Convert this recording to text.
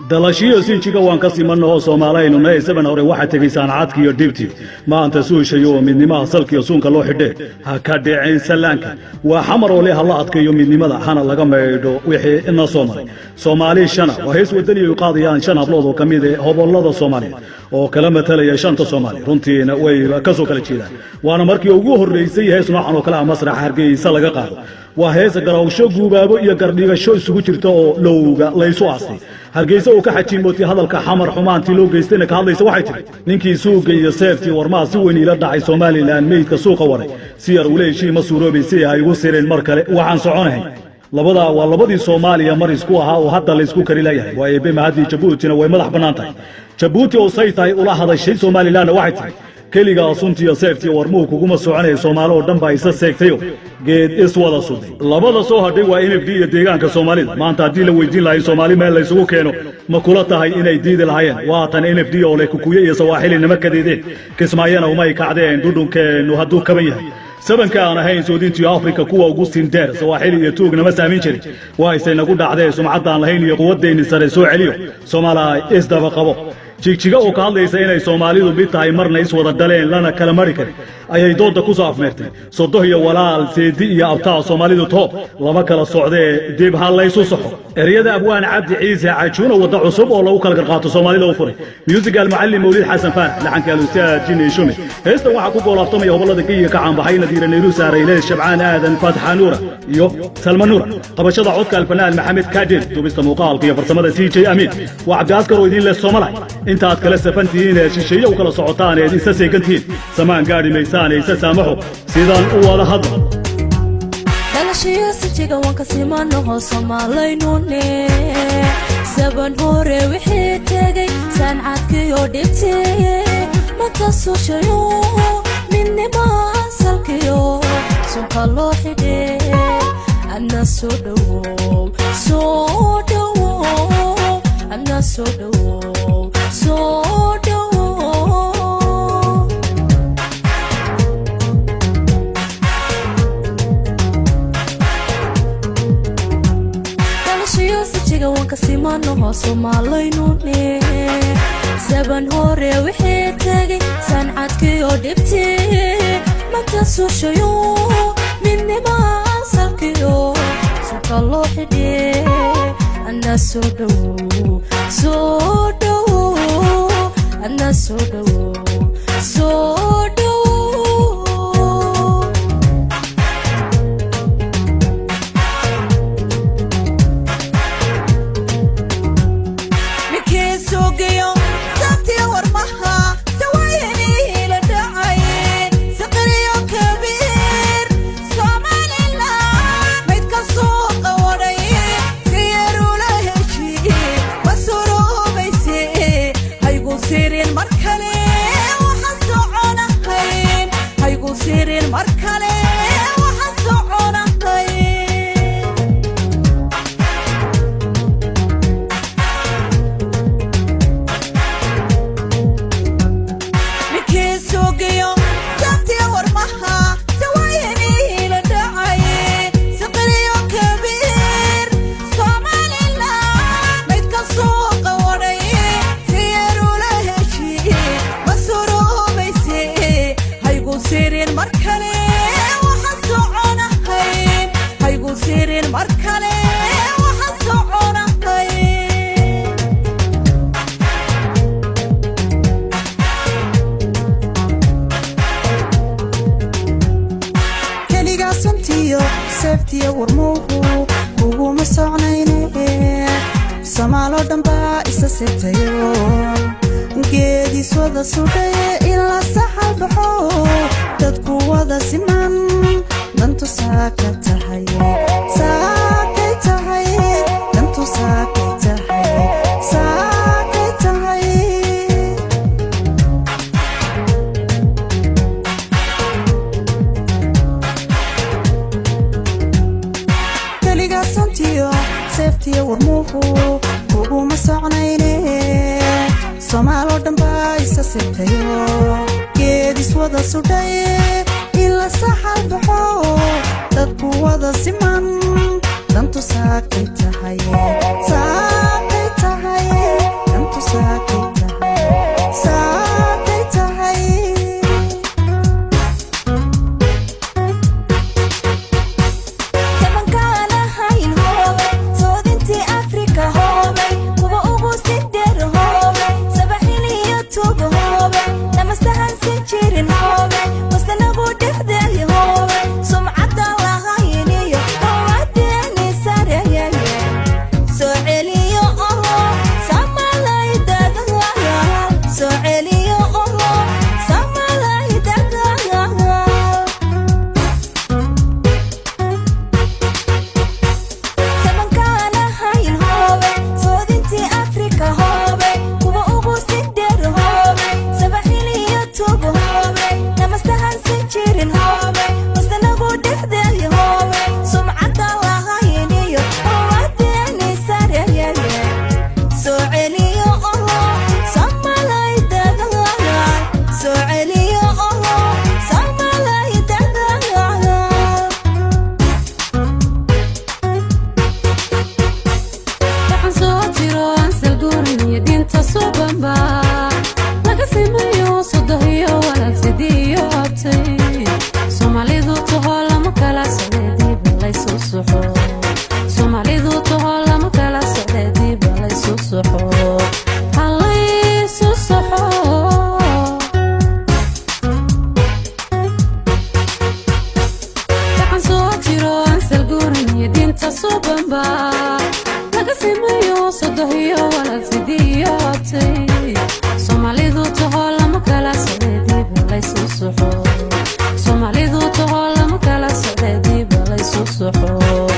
dalashiyo si jiga waan ka simanno Soomaaliyeenu na isaban hore waxa tagaysaan caadki iyo dibti maanta suushayo midnimada salkiyo suunka loo xidhay ha ka dhicin salaanka waa xamar oo leeyahay la adkayo midnimada hana laga meeydho wixii ina Soomaali shana waa hees wadani ay qaadayaan shan hablood oo kamid ah hobolada Soomaaliyeed oo kala matalaya shanta Soomaali runtiina way ka soo kala jeedaan waana markii ugu horeysay hees noocan oo kala masrax Hargeysa laga qaado waa hees garawsho guubaabo iyo gardhigasho isugu jirto oo lowga la isu aasay Hargeysa oo ka xajiimootay hadalka xamar xumaantii loo geystayna ka hadlaysa waxay tiri ninkii suuqa iyo seeftii warmaa si weyn ila dhacay Soomaaliland meedka suuqa waray si yar u leeyahay ma suuroobaysay ay ugu sireen mar kale waxaan soconahay labadii Soomaaliya mar isku ahaa oo hadda la isku kari leeyahay waa eebe mahadii Jabuutina way madax banaantahay Jabuuti oo saytay ula hadashay Soomaaliland waxay tiri keliga suntiyo seeftii warmuu kuguma soconay Soomaali oo dhan baa isa seegtayo geed iswada suday labada soo hadhay waa NFD iyo deegaanka Soomaalida maanta hadii la weydiin lahayn Soomaali meel la isugu keeno ma kula tahay inay diidi lahaayeen waa tan NFD oo leh kukuye iyo Sawaaxili nimakadeedeen kismaayana uma ay kacdeen dhudhunkeenu hadduu kaban yahay sabanka aan ahayn Suudiintii Afrika kuwa ugu sindeer Sawaaxili iyo tuugna ma saamin jirin waa isay nagu dhacday sumcadda aan lahayn iyo quwadeena sare soo celiyo Soomaaliya isdaba qabo jiga oo ka hadlaysa inay Soomaalidu mid tahay marna is wada daleen lana kala mari karin ayay dooda ku soo afmeertay sodoh iyo walaal seedi iyo abtaa Soomaalidu toob lama kala socdee dib hal la isu saxo eriyada abwaan Cabdi Ciise Cajuuna wada cusub oo lagu kala qarqaato Soomaalida oo furay musical macallin Mawlid Xasan Faarax laxanka Ustaad Jini Shume heesta waxa ku goolaaftamay hobolada kiiga ka caanbaxay Nadiira Nayru Saarayle Shabcaan Aadan Fatxa Nuura iyo Salma Nuura qabashada codka alfanaan Maxamed Kadir dubista muuqaalka iyo farsamada CJ Amin waa Cabdi Askar oo idin leh Soomaaliya انت كلا سفنتين شيء وكلا صعطان انت سيكنتين سمان قاري ميسان انت سامحوا سيدان ولا هضر دلا شيء سجيغا وانك سيمانو Soomaaliynu سبن هوري وحي تاغي سانعادك يو ديبتي مانتا سوشيو مني ما سالكيو سوكا لو حدي انا سودو انا سودو كسيمانو Soomaaliynu سبن هوري وحي تاغي سانعادك يو ديبتي مانتا سوشيو مني ما سالكيو سوكا لو حدي انا سودو انا سودو سيفتي ورموه وهو مسعنينه سمالو دنبا إسا سيبتيو geedi wada sudhay ila saxal baxo dadku wada siman dantu saaka tahay dantu saaka tahay kaliga santiyo seeftiyo warmuhu ugu masacnayne Soomaalo dhanba isa sibtayo geedis wada sudhay ila saxal baxo dadku wada siman dantu saaka tahay laga sameeyo sodohiyo walaal sidiyaatay Soomaalidu tahay lama kala socdii balaysu suxo Soomaalidu tahay lama kala socdii balaysu suxo